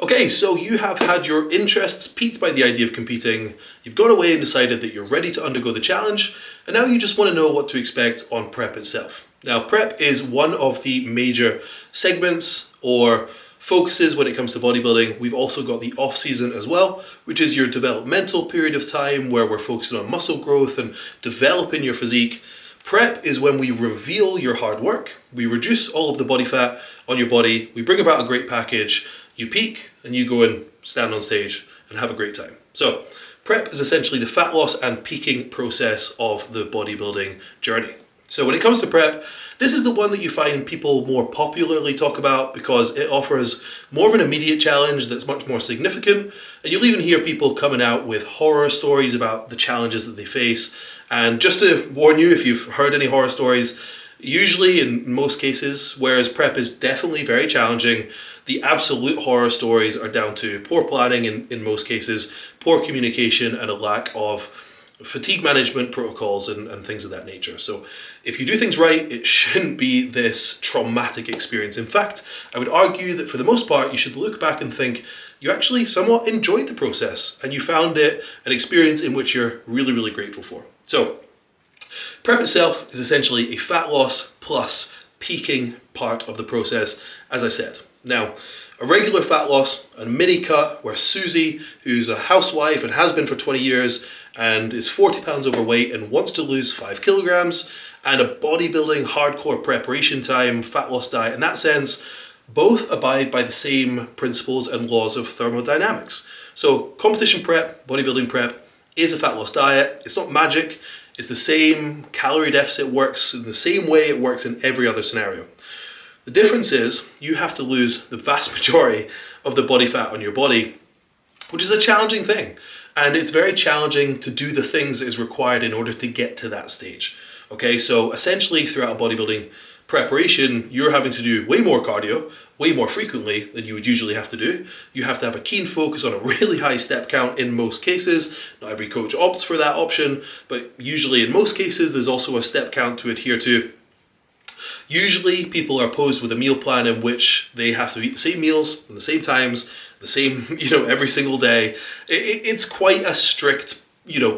Okay, so you have had your interests piqued by the idea of competing, you've gone away and decided that you're ready to undergo the challenge, and now you just want to know what to expect on prep itself. Now, prep is one of the major segments or focuses when it comes to bodybuilding. We've also got the off-season as well, which is your developmental period of time where we're focusing on muscle growth and developing your physique. Prep is when we reveal your hard work, we reduce all of the body fat on your body, we bring about a great package, you peak, and you go and stand on stage and have a great time. So prep is essentially the fat loss and peaking process of the bodybuilding journey. So when it comes to prep, this is the one that you find people more popularly talk about because it offers more of an immediate challenge that's much more significant. And you'll even hear people coming out with horror stories about the challenges that they face. And just to warn you, if you've heard any horror stories, usually in most cases, whereas prep is definitely very challenging, the absolute horror stories are down to poor planning in most cases, poor communication, and a lack of fatigue management protocols and things of that nature. So if you do things right, it shouldn't be this traumatic experience. In fact, I would argue that for the most part, you should look back and think you actually somewhat enjoyed the process and you found it an experience in which you're really, really grateful for. So prep itself is essentially a fat loss plus peaking part of the process, as I said. Now, a regular fat loss, a mini cut where Susie, who's a housewife and has been for 20 years and is 40 pounds overweight and wants to lose 5 kilograms, and a bodybuilding hardcore preparation time fat loss diet, in that sense, both abide by the same principles and laws of thermodynamics. So competition prep, bodybuilding prep is a fat loss diet. It's not magic. It's the same calorie deficit, works in the same way it works in every other scenario. The difference is you have to lose the vast majority of the body fat on your body, which is a challenging thing. And it's very challenging to do the things that is required in order to get to that stage. Okay, so essentially throughout a bodybuilding preparation, you're having to do way more cardio, way more frequently than you would usually have to do. You have to have a keen focus on a really high step count in most cases. Not every coach opts for that option, but usually in most cases, there's also a step count to adhere to. Usually people are posed with a meal plan in which they have to eat the same meals and the same times, the same, every single day. It's quite a strict,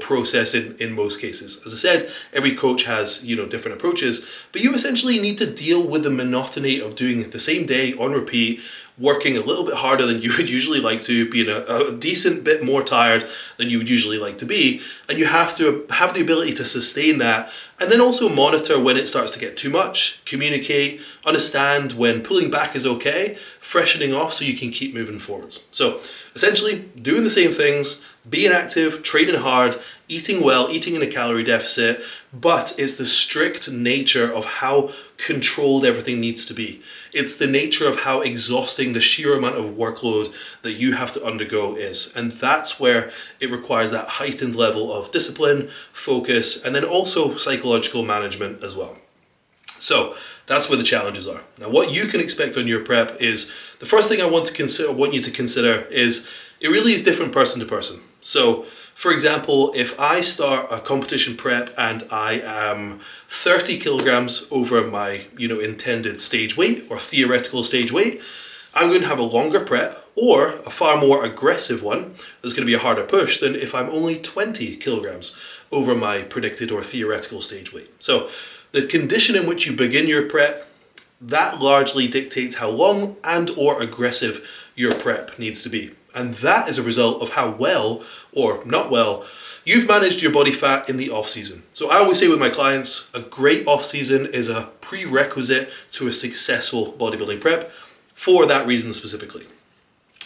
process in most cases. As I said, every coach has, different approaches, but you essentially need to deal with the monotony of doing the same day on repeat, working a little bit harder than you would usually like to, being a decent bit more tired than you would usually like to be. And you have to have the ability to sustain that and then also monitor when it starts to get too much, communicate, understand when pulling back is okay, freshening off so you can keep moving forwards. So essentially doing the same things, being active, training hard, eating well, eating in a calorie deficit, but it's the strict nature of how controlled everything needs to be. It's the nature of how exhausting the sheer amount of workload that you have to undergo is. And that's where it requires that heightened level of discipline, focus, and then also psychological management as well. So that's where the challenges are. Now, what you can expect on your prep is, the first thing I want you to consider is, it really is different person to person. So, for example, if I start a competition prep and I am 30 kilograms over my, intended stage weight or theoretical stage weight, I'm going to have a longer prep or a far more aggressive one that's going to be a harder push than if I'm only 20 kilograms over my predicted or theoretical stage weight. So the condition in which you begin your prep, that largely dictates how long and or aggressive your prep needs to be. And that is a result of how well or not well you've managed your body fat in the off season. So I always say with my clients, a great off season is a prerequisite to a successful bodybuilding prep for that reason specifically.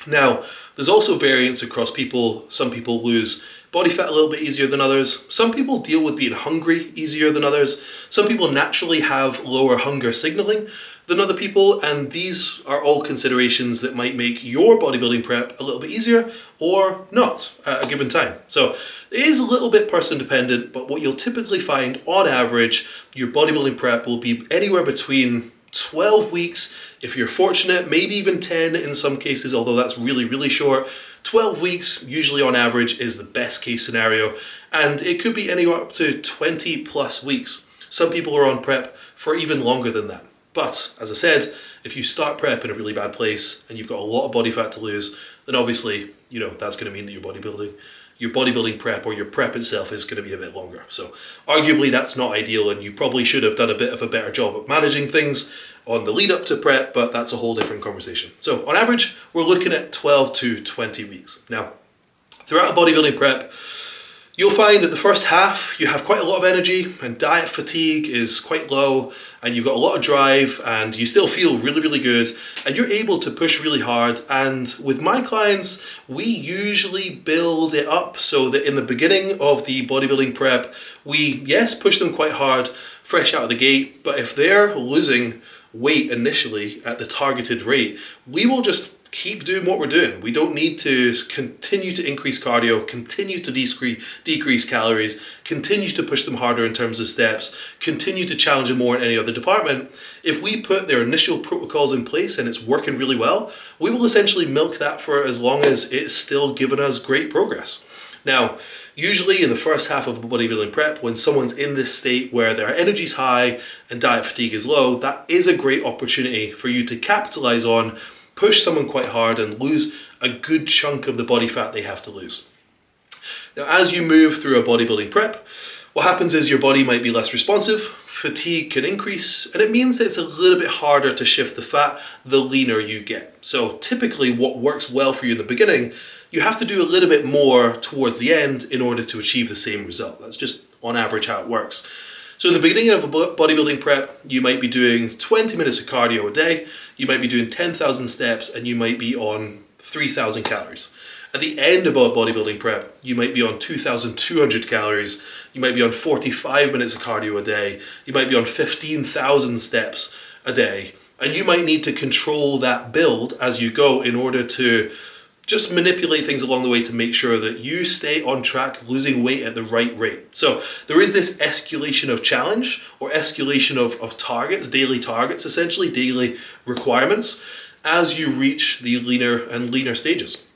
Now, there's also variance across people. Some people lose body fat a little bit easier than others. Some people deal with being hungry easier than others. Some people naturally have lower hunger signaling than other people, and these are all considerations that might make your bodybuilding prep a little bit easier or not at a given time. So it is a little bit person dependent, but what you'll typically find on average, your bodybuilding prep will be anywhere between 12 weeks, if you're fortunate, maybe even 10 in some cases, although that's really, really short. 12 weeks, usually on average, is the best case scenario, and it could be anywhere up to 20 plus weeks. Some people are on prep for even longer than that. But as I said, if you start prep in a really bad place and you've got a lot of body fat to lose, then obviously, that's going to mean that your bodybuilding prep or your prep itself is going to be a bit longer. So arguably that's not ideal, and you probably should have done a bit of a better job of managing things on the lead up to prep, but that's a whole different conversation. So on average, we're looking at 12 to 20 weeks. Now, throughout a bodybuilding prep, you'll find that the first half, you have quite a lot of energy and diet fatigue is quite low, and you've got a lot of drive and you still feel really, really good, and you're able to push really hard. And with my clients, we usually build it up so that in the beginning of the bodybuilding prep, we, yes, push them quite hard, fresh out of the gate, but if they're losing weight initially at the targeted rate, we will just keep doing what we're doing. We don't need to continue to increase cardio, continue to decrease calories, continue to push them harder in terms of steps, continue to challenge them more in any other department. If we put their initial protocols in place and it's working really well, we will essentially milk that for as long as it's still giving us great progress. Now, usually in the first half of a bodybuilding prep, when someone's in this state where their energy's high and diet fatigue is low, that is a great opportunity for you to capitalize on, push someone quite hard and lose a good chunk of the body fat they have to lose. Now, as you move through a bodybuilding prep, what happens is your body might be less responsive, fatigue can increase, and it means that it's a little bit harder to shift the fat the leaner you get. So typically what works well for you in the beginning, you have to do a little bit more towards the end in order to achieve the same result. That's just on average how it works. So in the beginning of a bodybuilding prep, you might be doing 20 minutes of cardio a day, you might be doing 10,000 steps, and you might be on 3,000 calories. At the end of a bodybuilding prep, you might be on 2,200 calories, you might be on 45 minutes of cardio a day, you might be on 15,000 steps a day, and you might need to control that build as you go in order to just manipulate things along the way to make sure that you stay on track, losing weight at the right rate. So there is this escalation of challenge or escalation of targets, daily targets, essentially daily requirements, as you reach the leaner and leaner stages.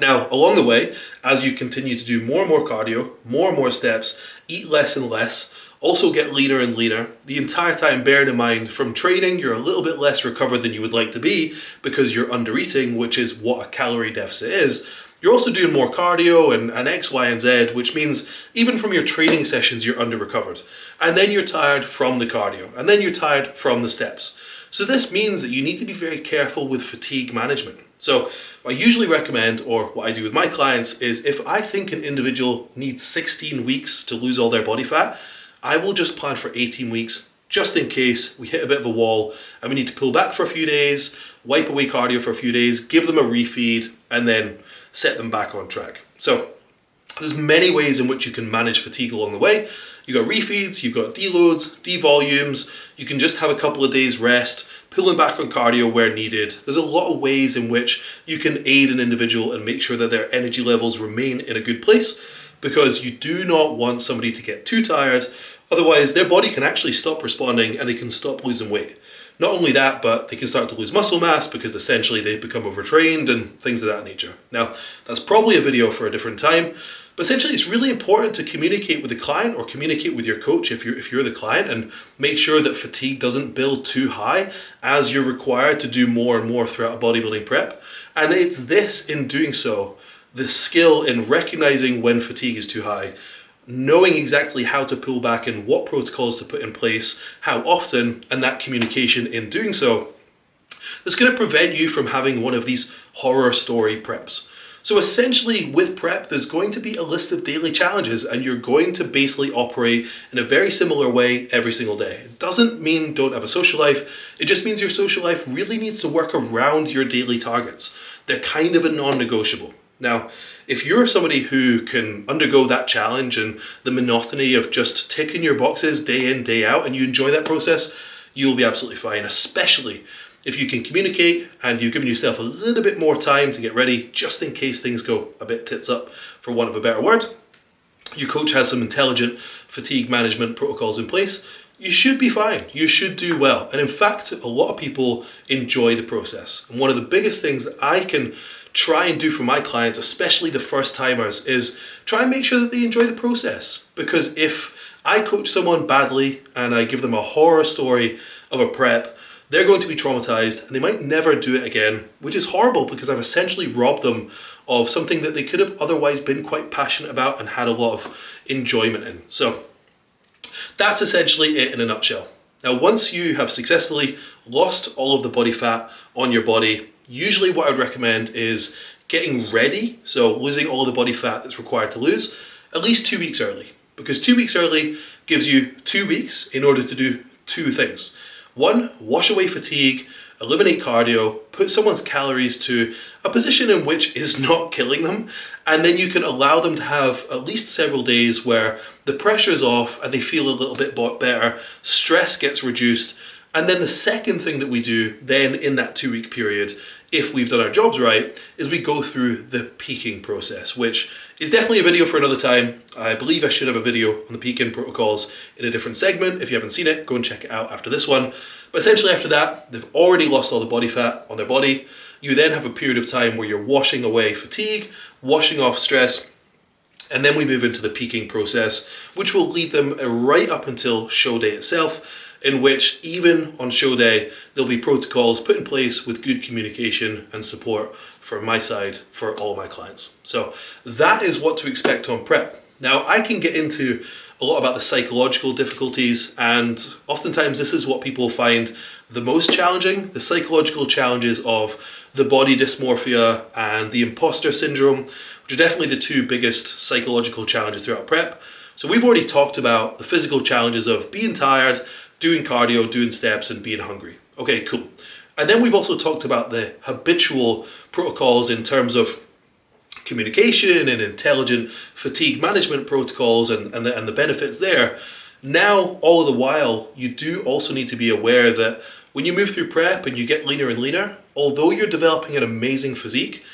Now, along the way, as you continue to do more and more cardio, more and more steps, eat less and less, also get leaner and leaner, the entire time bearing in mind from training, you're a little bit less recovered than you would like to be because you're under eating, which is what a calorie deficit is. You're also doing more cardio and X, Y, and Z, which means even from your training sessions, you're under recovered. And then you're tired from the cardio, and then you're tired from the steps. So this means that you need to be very careful with fatigue management. So what I usually recommend, or what I do with my clients, is if I think an individual needs 16 weeks to lose all their body fat, I will just plan for 18 weeks, just in case we hit a bit of a wall and we need to pull back for a few days, wipe away cardio for a few days, give them a refeed, and then set them back on track. So there's many ways in which you can manage fatigue along the way. You've got refeeds, you've got deloads, devolumes, you can just have a couple of days rest, pulling back on cardio where needed. There's a lot of ways in which you can aid an individual and make sure that their energy levels remain in a good place, because you do not want somebody to get too tired. Otherwise, their body can actually stop responding and they can stop losing weight. Not only that, but they can start to lose muscle mass because essentially they become overtrained and things of that nature. Now, that's probably a video for a different time, but essentially it's really important to communicate with the client or communicate with your coach if you're the client, and make sure that fatigue doesn't build too high as you're required to do more and more throughout a bodybuilding prep. And it's this, in doing so, the skill in recognizing when fatigue is too high, knowing exactly how to pull back and what protocols to put in place, how often, and that communication in doing so, that's going to prevent you from having one of these horror story preps. So essentially with prep, there's going to be a list of daily challenges and you're going to basically operate in a very similar way every single day. It doesn't mean don't have a social life. It just means your social life really needs to work around your daily targets. They're kind of a non-negotiable. Now, if you're somebody who can undergo that challenge and the monotony of just ticking your boxes day in, day out, and you enjoy that process, you'll be absolutely fine, especially if you can communicate and you've given yourself a little bit more time to get ready, just in case things go a bit tits up, for want of a better word. Your coach has some intelligent fatigue management protocols in place. You should be fine. You should do well. And in fact, a lot of people enjoy the process. And one of the biggest things that I can try and do for my clients, especially the first timers, is try and make sure that they enjoy the process. Because if I coach someone badly and I give them a horror story of a prep, they're going to be traumatized and they might never do it again, which is horrible because I've essentially robbed them of something that they could have otherwise been quite passionate about and had a lot of enjoyment in. So that's essentially it in a nutshell. Now, once you have successfully lost all of the body fat on your body, usually what I would recommend is getting ready, so losing all the body fat that's required to lose, at least 2 weeks early. Because 2 weeks early gives you 2 weeks in order to do two things. One, wash away fatigue, eliminate cardio, put someone's calories to a position in which is not killing them, and then you can allow them to have at least several days where the pressure's off and they feel a little bit better, stress gets reduced, and then the second thing that we do then in that 2 week period, if we've done our jobs right, is we go through the peaking process, which is definitely a video for another time. I believe I should have a video on the peaking protocols in a different segment. If you haven't seen it, go and check it out after this one. But essentially after that, they've already lost all the body fat on their body. You then have a period of time where you're washing away fatigue, washing off stress, and then we move into the peaking process, which will lead them right up until show day itself, in which even on show day, there'll be protocols put in place with good communication and support from my side for all my clients. So that is what to expect on prep. Now, I can get into a lot about the psychological difficulties, and oftentimes this is what people find the most challenging, the psychological challenges of the body dysmorphia and the imposter syndrome, which are definitely the two biggest psychological challenges throughout prep. So we've already talked about the physical challenges of being tired, doing cardio, doing steps, and being hungry. Okay, cool. And then we've also talked about the habitual protocols in terms of communication and intelligent fatigue management protocols and the benefits there. Now, all of the while, you do also need to be aware that when you move through prep and you get leaner and leaner, although you're developing an amazing physique,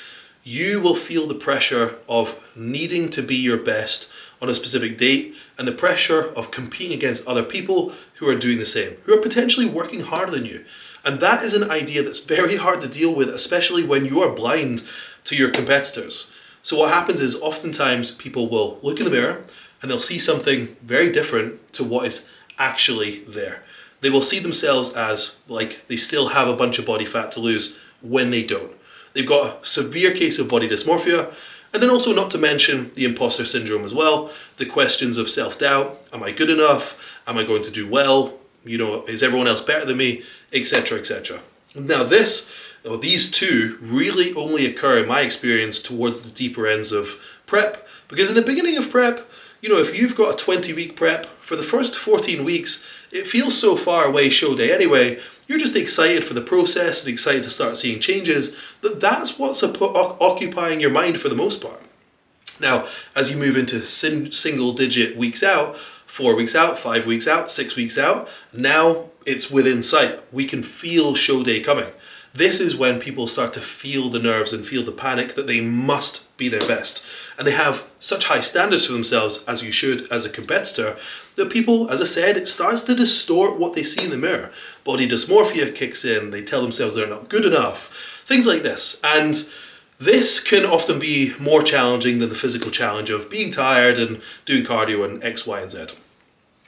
you will feel the pressure of needing to be your best on a specific date and the pressure of competing against other people who are doing the same, who are potentially working harder than you. And that is an idea that's very hard to deal with, especially when you are blind to your competitors. So what happens is oftentimes people will look in the mirror and they'll see something very different to what is actually there. They will see themselves as like they still have a bunch of body fat to lose when they don't. They've got a severe case of body dysmorphia, and then also not to mention the imposter syndrome as well, the questions of self-doubt, am I good enough, am I going to do well, is everyone else better than me, etc, etc. Now these two really only occur in my experience towards the deeper ends of prep, because in the beginning of prep, if you've got a 20-week prep, for the first 14 weeks, it feels so far away show day anyway, you're just excited for the process and excited to start seeing changes, that's what's occupying your mind for the most part. Now, as you move into single-digit weeks out, 4 weeks out, 5 weeks out, 6 weeks out, now it's within sight. We can feel show day coming. This is when people start to feel the nerves and feel the panic that they must be their best. And they have such high standards for themselves, as you should as a competitor, that people, as I said, it starts to distort what they see in the mirror. Body dysmorphia kicks in, they tell themselves they're not good enough, things like this. And this can often be more challenging than the physical challenge of being tired and doing cardio and X, Y, and Z.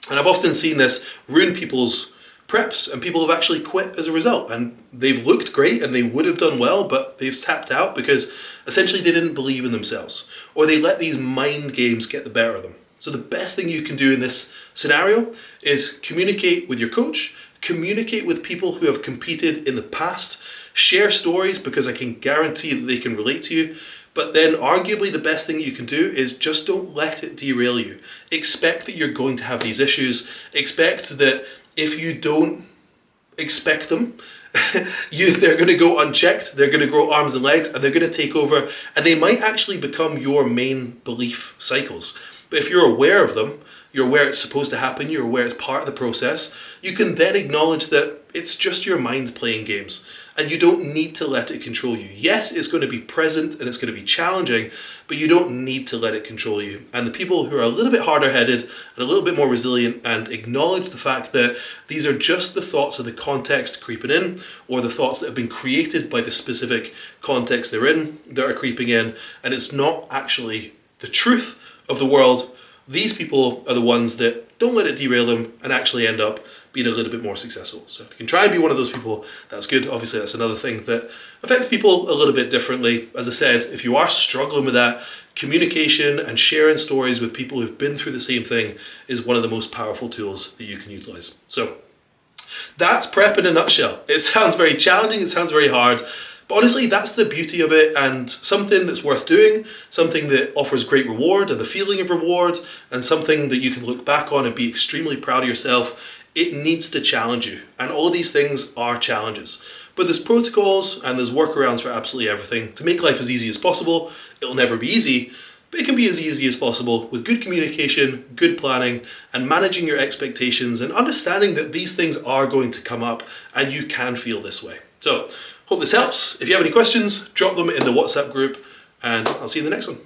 And I've often seen this ruin people's preps, and people have actually quit as a result, and they've looked great and they would have done well, but they've tapped out because essentially they didn't believe in themselves, or they let these mind games get the better of them. So the best thing you can do in this scenario is communicate with your coach, communicate with people who have competed in the past, share stories because I can guarantee that they can relate to you. But then arguably the best thing you can do is just don't let it derail you. Expect that you're going to have these issues. Expect that if you don't expect them, they're going to go unchecked, they're going to grow arms and legs, and they're going to take over, and they might actually become your main belief cycles. But if you're aware of them, you're aware it's supposed to happen, you're aware it's part of the process, you can then acknowledge that it's just your mind playing games, and you don't need to let it control you. Yes, it's going to be present and it's going to be challenging, but you don't need to let it control you. And the people who are a little bit harder headed and a little bit more resilient and acknowledge the fact that these are just the thoughts of the context creeping in, or the thoughts that have been created by the specific context they're in that are creeping in, and it's not actually the truth of the world, these people are the ones that don't let it derail them and actually end up being a little bit more successful. So if you can try and be one of those people, that's good. Obviously, that's another thing that affects people a little bit differently. As I said, if you are struggling with that, communication and sharing stories with people who've been through the same thing is one of the most powerful tools that you can utilize. So that's prep in a nutshell. It sounds very challenging, it sounds very hard, but honestly, that's the beauty of it, and something that's worth doing, something that offers great reward and the feeling of reward, and something that you can look back on and be extremely proud of yourself. It needs to challenge you, and all of these things are challenges. But there's protocols and there's workarounds for absolutely everything to make life as easy as possible. It'll never be easy, but it can be as easy as possible with good communication, good planning, and managing your expectations and understanding that these things are going to come up and you can feel this way. So, hope this helps. If you have any questions, drop them in the WhatsApp group, and I'll see you in the next one.